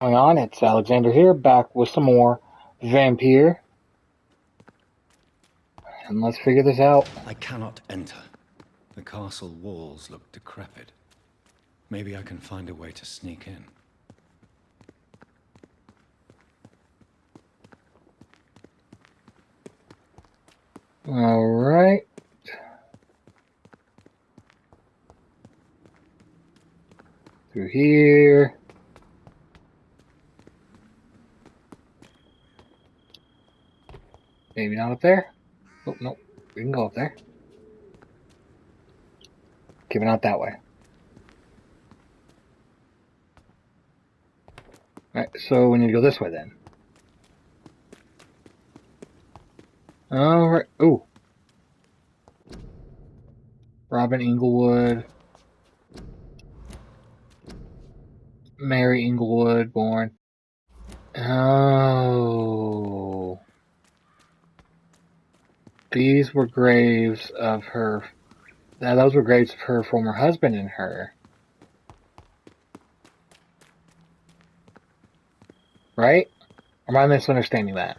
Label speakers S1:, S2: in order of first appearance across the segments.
S1: Going on? It's Alexander here, back with some more Vampyr, and let's figure this out.
S2: I cannot enter. The castle walls look decrepit. Maybe I can find a way to sneak in.
S1: Alright. Through here. Maybe not up there. Oh, no. We can go up there. Okay, but not that way. Alright, so we need to go this way then. Alright. Ooh. Robin Inglewood. Mary Inglewood, born. Oh. These were graves of her. Those were graves of her former husband and her. Right? Or am I misunderstanding that?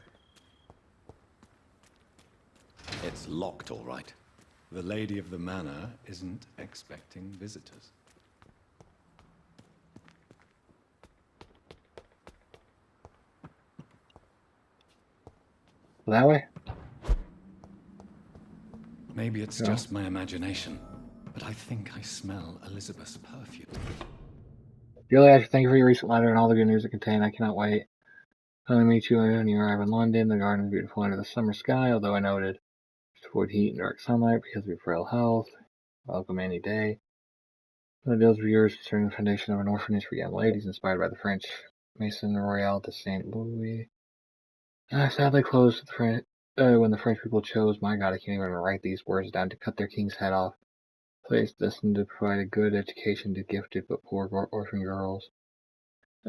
S2: It's locked, all right. The lady of the manor isn't expecting visitors.
S1: That way?
S2: Maybe it's just my imagination, but I think I smell Elizabeth's perfume.
S1: Dearly Asher, thank you for your recent letter and all the good news it contained. I cannot wait. Finally meet you when you arrive in London. The garden is beautiful under the summer sky, although I noted to avoid heat and dark sunlight because of your frail health. Welcome any day. The deals of yours concerning the foundation of an orphanage for young ladies inspired by the French Maison Royale de Saint Louis. Sadly closed when the French people chose, my God, I can't even write these words down, to cut their king's head off. Place destined to provide a good education to gifted but poor orphan girls.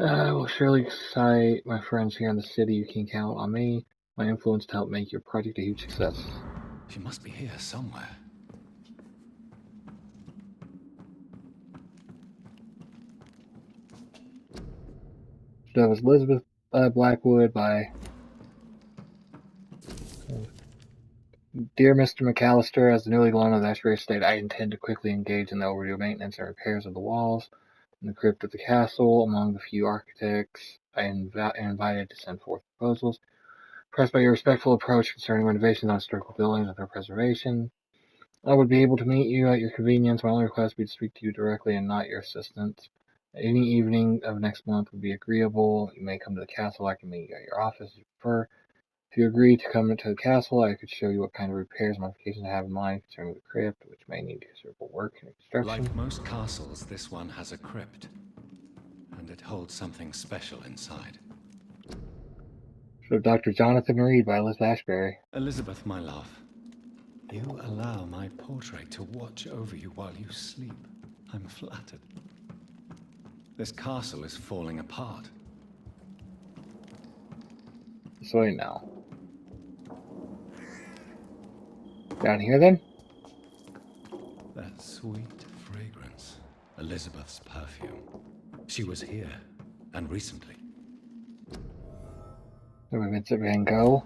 S1: I will surely cite my friends here in the city. You can count on me, my influence, to help make your project a huge success.
S2: She must be here somewhere.
S1: That was Elizabeth Blackwood by Dear Mr. McAllister. As the newly loan of the Ashbury Estate, I intend to quickly engage in the overdue maintenance and repairs of the walls and the crypt of the castle. Among the few architects I invited to send forth proposals. Impressed by your respectful approach concerning renovations on historical buildings and their preservation, I would be able to meet you at your convenience. My only request would be to speak to you directly and not your assistant. Any evening of next month would be agreeable. You may come to the castle. I can meet you at your office if you prefer. If you agree to come to the castle, I could show you what kind of repairs and modifications I have in mind concerning the crypt, which may need considerable work and construction.
S2: Like most castles, this one has a crypt, and it holds something special inside.
S1: So Dr. Jonathan Reed by Liz Ashbury.
S2: Elizabeth, my love, you allow my portrait to watch over you while you sleep. I'm flattered. This castle is falling apart.
S1: This way now. Down here then?
S2: That sweet fragrance. Elizabeth's perfume. She was here, and recently.
S1: Vincent Van Gogh.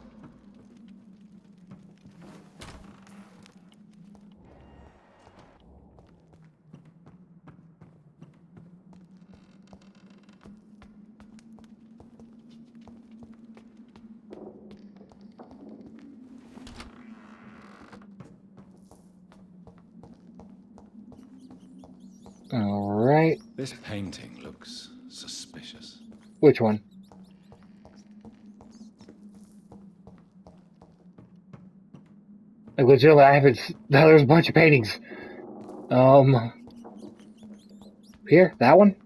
S1: Alright.
S2: This painting looks suspicious.
S1: Which one? Like legitimately, I haven't. There's a bunch of paintings. Here, that one.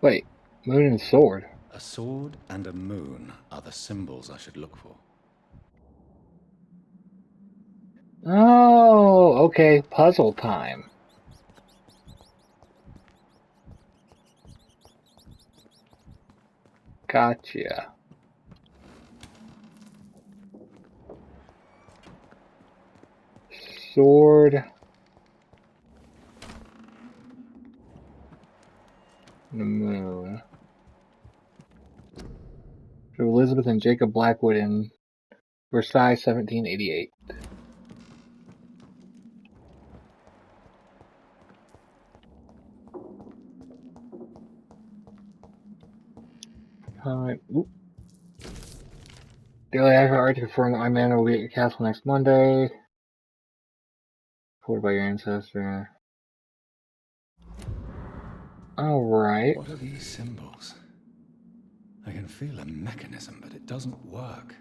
S1: Wait, moon and sword.
S2: A sword and a moon are the symbols I should look for.
S1: Oh, okay. Puzzle time. Gotcha. Sword. The moon. To Elizabeth and Jacob Blackwood in Versailles, 1788. Daily Ashbury to confirm that my man will be at your castle next Monday. Reported by your ancestor. Alright.
S2: What are these symbols? I can feel a mechanism, but it doesn't work.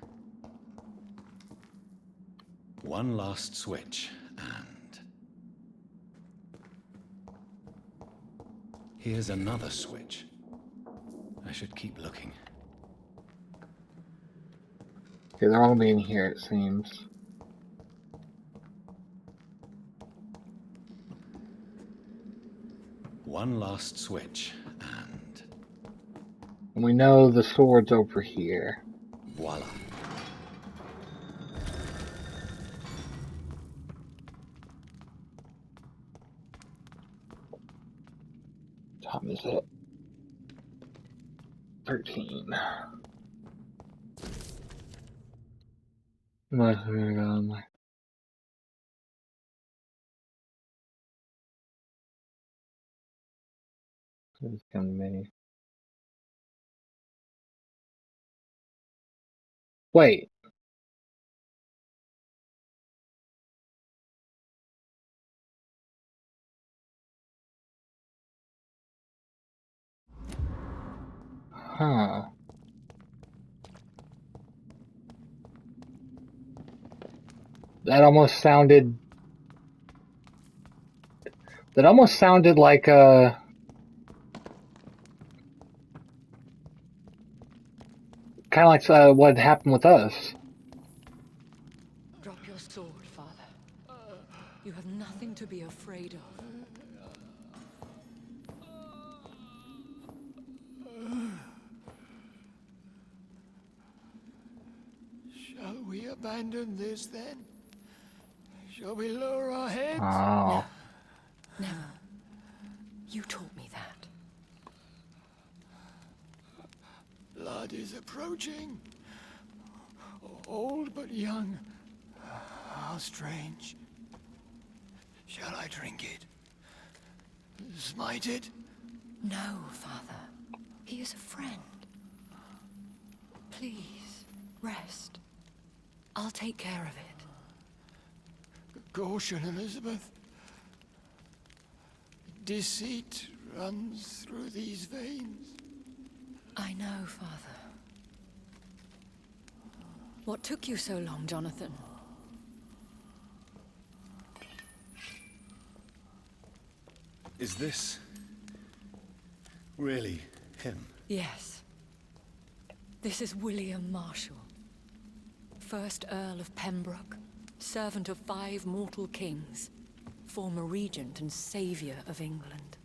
S2: One last switch, and... here's another switch. I should keep looking.
S1: Okay, they're all being here, it seems.
S2: One last switch, and
S1: we know the sword's over here.
S2: voila.
S1: What time is it? 13. Must have gone. It's come to me. Wait. Huh. That almost sounded like kind of like what happened with us.
S3: Drop your sword, Father. You have nothing to be afraid of.
S4: Shall we abandon this then? Shall we lower our heads?
S1: Oh.
S3: Never. You taught me that.
S4: Blood is approaching. Old but young. How strange. Shall I drink it? Smite it?
S3: No, Father. He is a friend. Please, rest. I'll take care of it.
S4: Caution, Elizabeth. Deceit runs through these veins.
S3: I know, Father. What took you so long, Jonathan?
S2: Is this really him?
S3: Yes. This is William Marshall, 1st Earl of Pembroke, servant of 5 mortal kings, former regent and savior of England.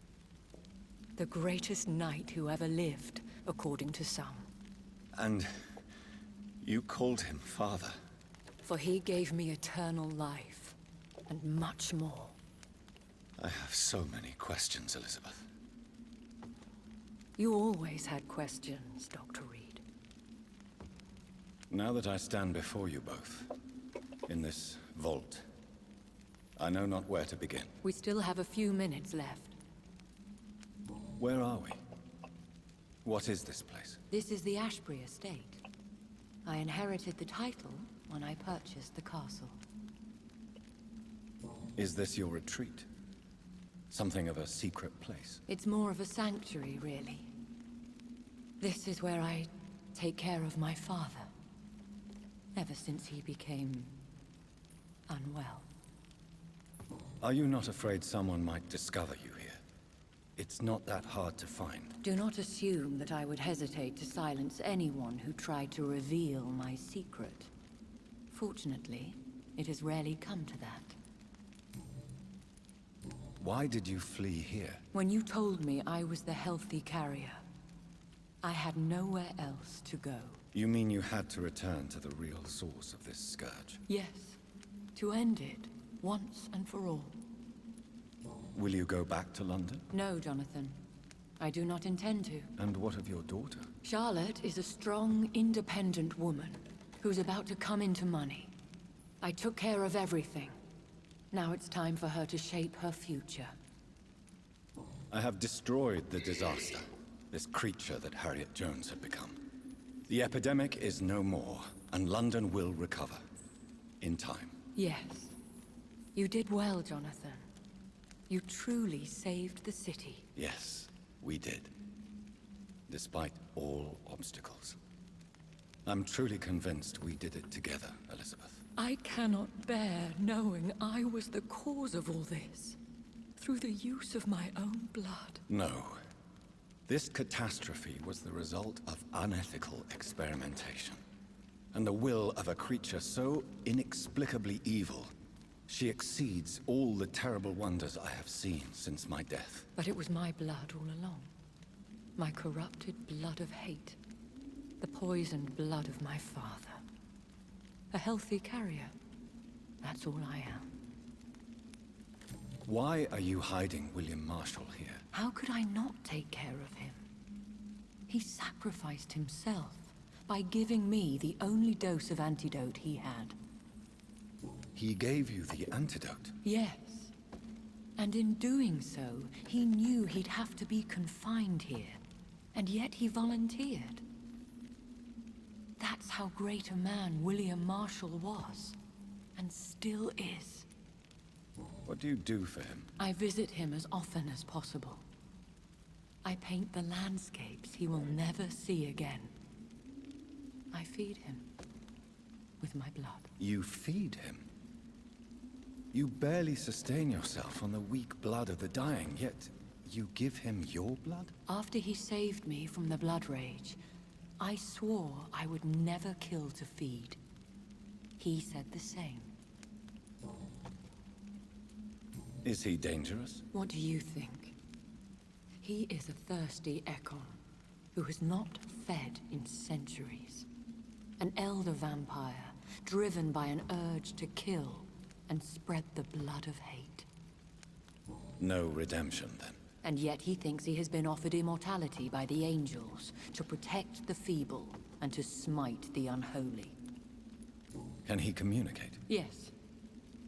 S3: The greatest knight who ever lived, according to some.
S2: And you called him father?
S3: For he gave me eternal life, and much more.
S2: I have so many questions, Elizabeth.
S3: You always had questions, Dr. Reed.
S2: Now that I stand before you both, in this vault, I know not where to begin.
S3: We still have a few minutes left.
S2: Where are we? What is this place?
S3: This is the Ashbury Estate. I inherited the title when I purchased the castle.
S2: Is this your retreat? Something of a secret place?
S3: It's more of a sanctuary, really. This is where I take care of my father. Ever since he became unwell.
S2: Are you not afraid someone might discover you here? It's not that hard to find.
S3: Do not assume that I would hesitate to silence anyone who tried to reveal my secret. Fortunately, it has rarely come to that.
S2: Why did you flee here?
S3: When you told me I was the healthy carrier, I had nowhere else to go.
S2: You mean you had to return to the real source of this scourge?
S3: Yes, to end it, once and for all.
S2: Will you go back to London?
S3: No, Jonathan. I do not intend to.
S2: And what of your daughter?
S3: Charlotte is a strong, independent woman who's about to come into money. I took care of everything. Now it's time for her to shape her future.
S2: I have destroyed the disaster, this creature that Harriet Jones had become. The epidemic is no more, and London will recover. In time.
S3: Yes. You did well, Jonathan. You truly saved the city.
S2: Yes, we did. Despite all obstacles. I'm truly convinced we did it together, Elizabeth.
S3: I cannot bear knowing I was the cause of all this. Through the use of my own blood.
S2: No. This catastrophe was the result of unethical experimentation. And the will of a creature so inexplicably evil, she exceeds all the terrible wonders I have seen since my death.
S3: But it was my blood all along. My corrupted blood of hate. The poisoned blood of my father. A healthy carrier. That's all I am.
S2: Why are you hiding William Marshall here?
S3: How could I not take care of him? He sacrificed himself by giving me the only dose of antidote he had.
S2: He gave you the antidote?
S3: Yes. And in doing so, he knew he'd have to be confined here. And yet he volunteered. That's how great a man William Marshall was. And still is.
S2: What do you do for him?
S3: I visit him as often as possible. I paint the landscapes he will never see again. I feed him with my blood.
S2: You feed him? You barely sustain yourself on the weak blood of the dying, yet you give him your blood?
S3: After he saved me from the blood rage, I swore I would never kill to feed. He said the same.
S2: Is he dangerous?
S3: What do you think? He is a thirsty Ekon, who has not fed in centuries. An elder vampire, driven by an urge to kill and spread the blood of hate.
S2: No redemption, then?
S3: And yet he thinks he has been offered immortality by the angels to protect the feeble and to smite the unholy.
S2: Can he communicate?
S3: Yes.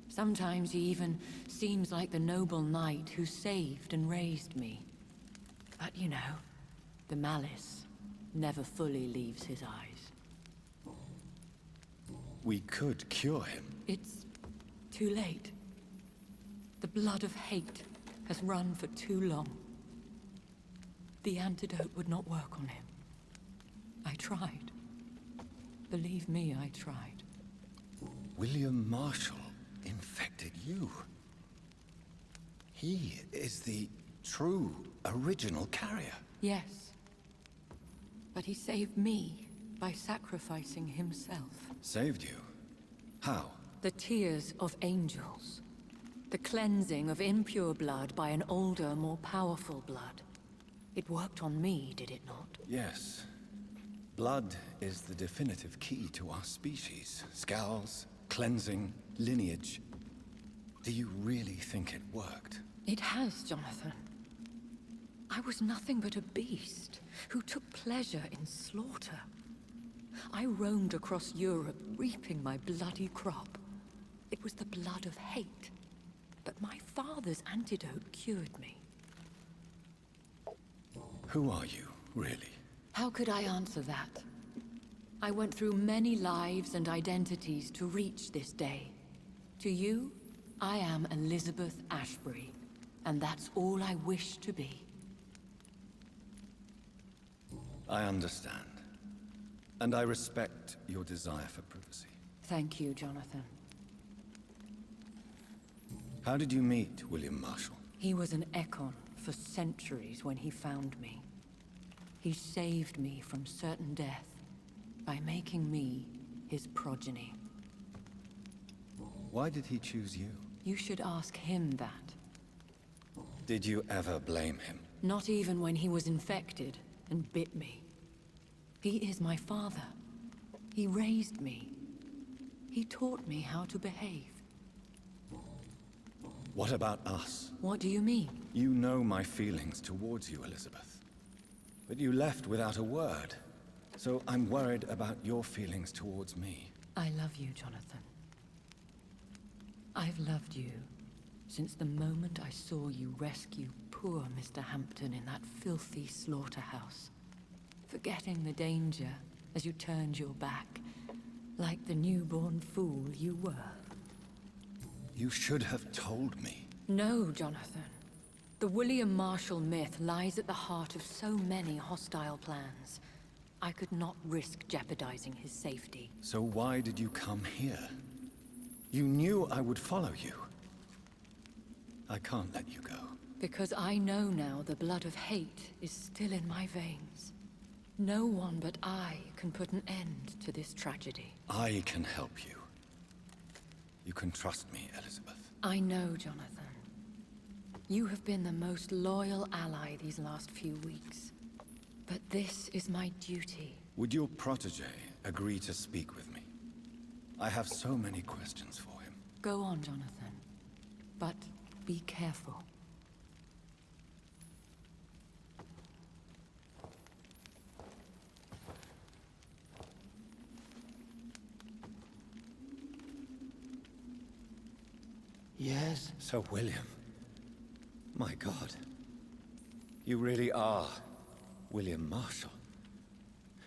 S3: Sometimes he even seems like the noble knight who saved and raised me. But you know, the malice never fully leaves his eyes.
S2: We could cure him.
S3: It's too late. The blood of hate has run for too long. The antidote would not work on him. I tried. Believe me, I tried.
S2: William Marshall infected you. He is the true, original carrier.
S3: Yes. But he saved me by sacrificing himself.
S2: Saved you? How?
S3: The tears of angels. The cleansing of impure blood by an older, more powerful blood. It worked on me, did it not?
S2: Yes. Blood is the definitive key to our species. Scowls, cleansing, lineage. Do you really think it worked?
S3: It has, Jonathan. I was nothing but a beast who took pleasure in slaughter. I roamed across Europe, reaping my bloody crop. It was the blood of hate. But my father's antidote cured me.
S2: Who are you, really?
S3: How could I answer that? I went through many lives and identities to reach this day. To you, I am Elizabeth Ashbury, and that's all I wish to be.
S2: I understand. And I respect your desire for privacy.
S3: Thank you, Jonathan.
S2: How did you meet William Marshall?
S3: He was an Ekon for centuries when he found me. He saved me from certain death by making me his progeny.
S2: Why did he choose you?
S3: You should ask him that.
S2: Did you ever blame him?
S3: Not even when he was infected and bit me. He is my father. He raised me. He taught me how to behave.
S2: What about us?
S3: What do you mean?
S2: You know my feelings towards you, Elizabeth. But you left without a word. So I'm worried about your feelings towards me.
S3: I love you, Jonathan. I've loved you since the moment I saw you rescue poor Mr. Hampton in that filthy slaughterhouse. Forgetting the danger as you turned your back, like the newborn fool you were.
S2: You should have told me.
S3: No, Jonathan. The William Marshall myth lies at the heart of so many hostile plans. I could not risk jeopardizing his safety.
S2: So why did you come here? You knew I would follow you. I can't let you go.
S3: Because I know now the blood of hate is still in my veins. No one but I can put an end to this tragedy.
S2: I can help you. You can trust me, Elizabeth.
S3: I know, Jonathan. You have been the most loyal ally these last few weeks. But this is my duty.
S2: Would your protege agree to speak with me? I have so many questions for him.
S3: Go on, Jonathan. But be careful.
S4: Yes?
S2: Sir William. My God. You really are William Marshall.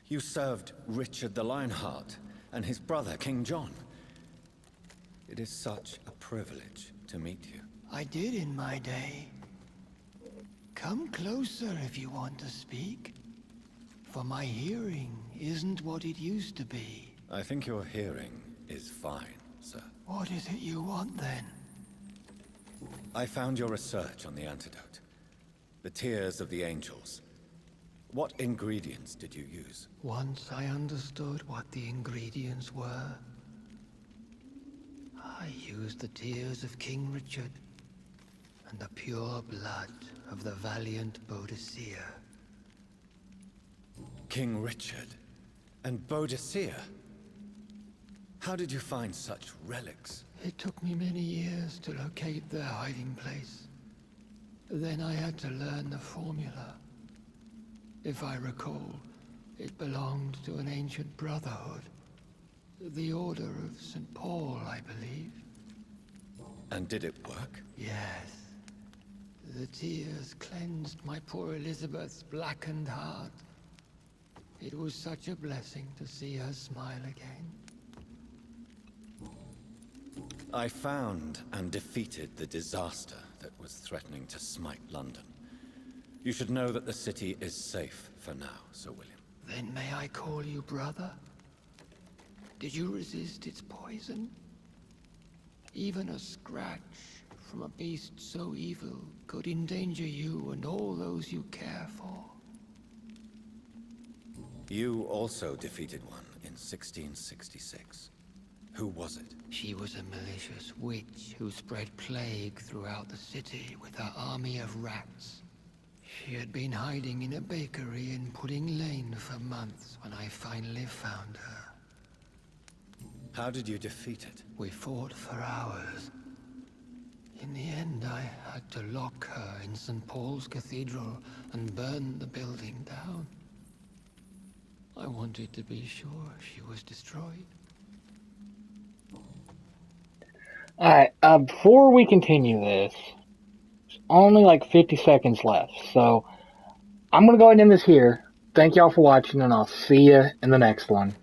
S2: You served Richard the Lionheart and his brother, King John. It is such a privilege to meet you.
S4: I did in my day. Come closer if you want to speak. For my hearing isn't what it used to be.
S2: I think your hearing is fine, sir.
S4: What is it you want then?
S2: I found your research on the antidote. The tears of the angels. What ingredients did you use?
S4: Once I understood what the ingredients were, I used the tears of King Richard and the pure blood of the valiant Boadicea.
S2: King Richard and Boadicea? How did you find such relics?
S4: It took me many years to locate their hiding place. Then I had to learn the formula. If I recall, it belonged to an ancient brotherhood. The Order of St. Paul, I believe.
S2: And did it work?
S4: Yes. The tears cleansed my poor Elizabeth's blackened heart. It was such a blessing to see her smile again.
S2: I found and defeated the disaster that was threatening to smite London. You should know that the city is safe for now, Sir William.
S4: Then may I call you brother? Did you resist its poison? Even a scratch from a beast so evil could endanger you and all those you care for.
S2: You also defeated one in 1666. Who was it?
S4: She was a malicious witch who spread plague throughout the city with her army of rats. She had been hiding in a bakery in Pudding Lane for months when I finally found her.
S2: How did you defeat it?
S4: We fought for hours. In the end, I had to lock her in St. Paul's Cathedral and burn the building down. I wanted to be sure she was destroyed.
S1: Alright, before we continue this, there's only like 50 seconds left, so I'm going to go ahead and end this here. Thank y'all for watching, and I'll see you in the next one.